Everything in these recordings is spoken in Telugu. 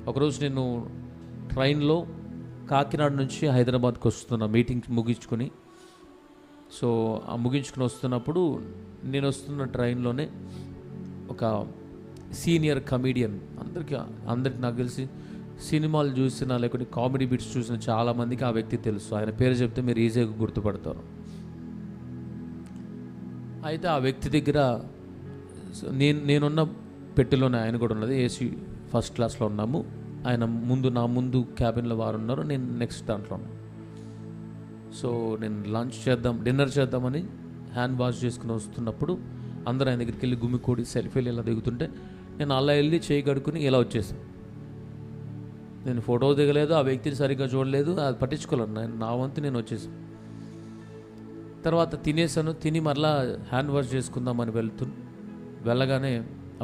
ఒకరోజు నేను ట్రైన్లో కాకినాడ నుంచి హైదరాబాద్కి వస్తున్న మీటింగ్ ముగించుకొని, సో ఆ ముగించుకుని వస్తున్నప్పుడు నేను వస్తున్న ట్రైన్లోనే ఒక సీనియర్ కమీడియన్, అందరికి నాకు తెలిసి సినిమాలు చూసిన లేకపోతే కామెడీ బిట్స్ చూసిన చాలామందికి ఆ వ్యక్తి తెలుసు. ఆయన పేరు చెప్తే మీరు ఈజీగా గుర్తుపడతారు. అయితే ఆ వ్యక్తి దగ్గర నేనున్న పెట్టెలోనే ఆయన కూడా ఉన్నది. ఏసీ ఫస్ట్ క్లాస్లో ఉన్నాము. ఆయన నా ముందు క్యాబిన్లో వారు ఉన్నారు, నేను నెక్స్ట్ దాంట్లో ఉన్నాను. సో నేను డిన్నర్ చేద్దామని హ్యాండ్ వాష్ చేసుకుని వస్తున్నప్పుడు అందరూ ఆయన దగ్గరికి వెళ్ళి గుమ్మికోడి సెల్ఫీలు ఇలా దిగుతుంటే నేను అలా వెళ్ళి చేయి కడుక్కుని ఇలా వచ్చేసాను. నేను ఫోటో దిగలేదు, ఆ వ్యక్తిని సరిగ్గా చూడలేదు, అది పట్టించుకోలేను. నా వంతు నేను వచ్చేసాను. తర్వాత తిని మరలా హ్యాండ్ వాష్ చేసుకుందామని వెళ్ళగానే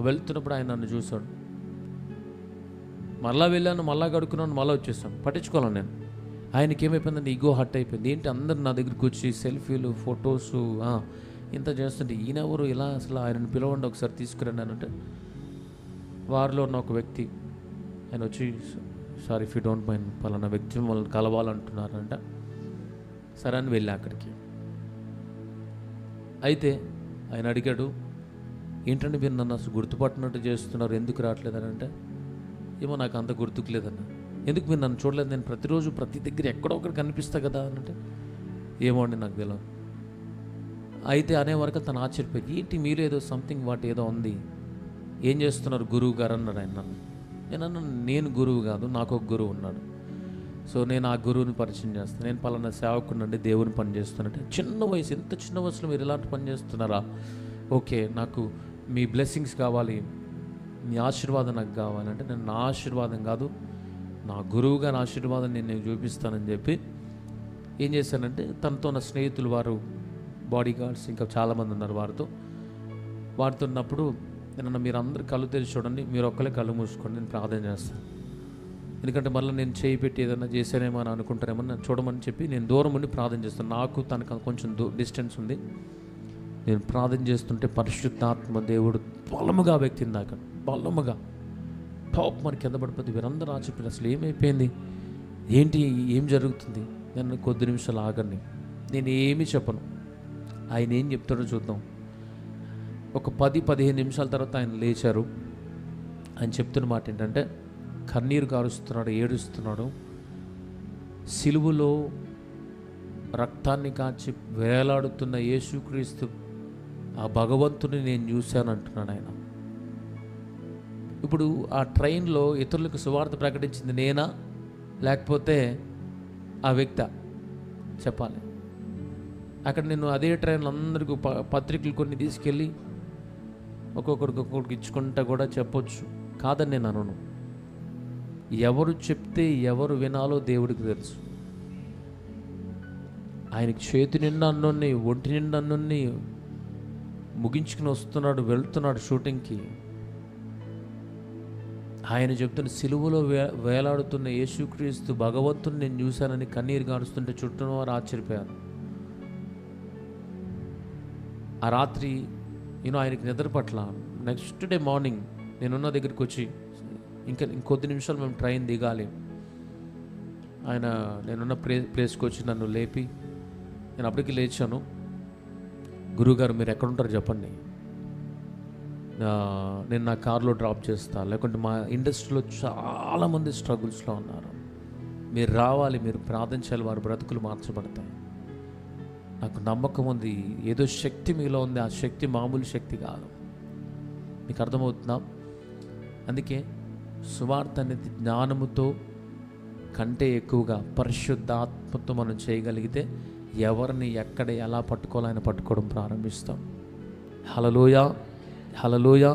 వెళ్తున్నప్పుడు ఆయన నన్ను చూశాడు. మళ్ళీ వెళ్ళాను, మళ్ళీ కడుక్కున్నాను, మళ్ళీ వచ్చేసాను. పట్టించుకోలేను నేను. ఆయనకి ఏమైపోయిందంటే ఈగో హర్ట్ అయిపోయింది. ఏంటి అందరు నా దగ్గరికి వచ్చి సెల్ఫీలు ఫొటోస్ ఇంత చేస్తుంటే ఈయనెవరు ఇలా, అసలు ఆయనను పిలవండి ఒకసారి తీసుకురండి అని అంటే, వారిలో ఉన్న ఒక వ్యక్తి ఆయన వచ్చి, sorry if you don't mind, పలానా వ్యక్తి వాళ్ళని కలవాలంటున్నారంట. సరే అని వెళ్ళా అక్కడికి. అయితే ఆయన అడిగాడు, ఏంటంటే మీరు నన్ను అసలు గుర్తుపట్టినట్టు చేస్తున్నారు, ఎందుకు రావట్లేదని అంటే, ఏమో నాకు అంత గుర్తుకు లేదన్న. ఎందుకు మీరు నన్ను చూడలేదు, నేను ప్రతిరోజు ప్రతి దగ్గర ఎక్కడో ఒకటి కనిపిస్తా కదా అని అంటే, ఏమో అండి నాకు తెలియదు. అయితే అనే వరకు తను ఆశ్చర్యపోయి, ఏంటి మీరు ఏదో సంథింగ్ ఏదో ఉంది, ఏం చేస్తున్నారు గురువు గారు అన్నాడు ఆయన నన్ను. నేను గురువు కాదు, నాకు ఒక గురువు ఉన్నాడు. సో నేను ఆ గురువుని పరిచయం చేస్తాను. నేను పలానా సేవకునండి, దేవుని పని చేస్తున్నట్టే. చిన్న వయసు, ఎంత చిన్న వయసులో మీరు ఇలాంటి పని చేస్తున్నారా? ఓకే, నాకు మీ బ్లెస్సింగ్స్ కావాలి, మీ ఆశీర్వాదం నాకు కావాలంటే, నేను నా ఆశీర్వాదం కాదు, నా గురువుగా నా ఆశీర్వాదం నేను చూపిస్తానని చెప్పి ఏం చేశానంటే, తనతో నా స్నేహితులు, వారు బాడీ గార్డ్స్ ఇంకా చాలామంది ఉన్నారు, వారితో ఉన్నప్పుడు నేను, మీరు అందరు కళ్ళు తెరిచి చూడండి, మీరు ఒక్కలే కళ్ళు మూసుకోండి, నేను ప్రార్థన చేస్తాను. ఎందుకంటే మళ్ళీ నేను చేయి పెట్టి ఏదైనా చేశానేమో అని అనుకుంటారేమో, నన్ను చూడమని చెప్పి నేను దూరం ఉండి ప్రార్థన చేస్తాను. నాకు తనకు కొంచెం డిస్టెన్స్ ఉంది. నేను ప్రార్థన చేస్తుంటే పరిశుద్ధాత్మ దేవుడు బలముగా వ్యక్తిని దాకా, బలముగా టాప్ మరి కింద పడిపోతే వీరందరూ చెప్పారు, అసలు ఏమైపోయింది, ఏంటి, ఏం జరుగుతుంది? నేను కొద్ది నిమిషాలు ఆగండి, నేను ఏమీ చెప్పను, ఆయన ఏం చెప్తాడో చూద్దాం. ఒక 10-15 నిమిషాల తర్వాత ఆయన లేచారు. ఆయన చెప్తున్న మాట ఏంటంటే, కన్నీరు కారుస్తున్నాడు, ఏడుస్తున్నాడు. సిలువలో రక్తాన్ని కాచి వేలాడుతున్న యేసుక్రీస్తు ఆ భగవంతుని నేను చూశాను అంటున్నాడు ఆయన. ఇప్పుడు ఆ ట్రైన్లో ఇతరులకు సువార్త ప్రకటించింది నేనా, లేకపోతే ఆ వ్యక్తి చెప్పాలి? అక్కడ నేను అదే ట్రైన్లో అందరికీ పత్రికలు కొన్ని తీసుకెళ్ళి ఒక్కొక్కరికి ఇచ్చుకుంటా కూడా చెప్పొచ్చు, కాదని నేను అనను. ఎవరు చెప్తే ఎవరు వినాలో దేవుడికి తెలుసు. ఆయనకి చేతి నిండా అన్నున్నాయి, ఒంటి నిండా అన్నున్నాయి, ముగించుకుని వస్తున్నాడు, వెళ్తున్నాడు షూటింగ్కి. ఆయన చెప్తున్న సిలువలో వేలాడుతున్న యేసుక్రీస్తు భగవంతుని నేను చూశానని కన్నీరు గారుస్తుంటే చుట్టూ వారు ఆశ్చర్యపోయారు. ఆ రాత్రి ఆయనకి నిద్ర పట్ల. నెక్స్ట్ డే మార్నింగ్ నేనున్న దగ్గరికి వచ్చి, ఇంకొద్ది నిమిషాలు మేము ట్రైన్ దిగాలి. నేనున్న ప్లేస్కి వచ్చి నన్ను లేపి, నేను అప్పటికి లేచాను. గురువుగారు మీరు ఎక్కడుంటారు చెప్పండి, నేను నా కార్లో డ్రాప్ చేస్తా, లేకుంటే మా ఇండస్ట్రీలో చాలామంది స్ట్రగుల్స్లో ఉన్నారు, మీరు రావాలి, మీరు ప్రార్థించాలి, వారి బ్రతుకులు మార్చబడతాయి. నాకు నమ్మకం ఉంది, ఏదో శక్తి మీలో ఉంది, ఆ శక్తి మామూలు శక్తి కాదు. మీకు అర్థమవుతుందా? అందుకే సువార్త అనేది జ్ఞానముతో కంటే ఎక్కువగా పరిశుద్ధాత్మతో మనం చేయగలిగితే ఎవరిని ఎక్కడ ఎలా పట్టుకోవాలని పట్టుకోవడం ప్రారంభిస్తాం. హల్లెలూయా, హల్లెలూయా.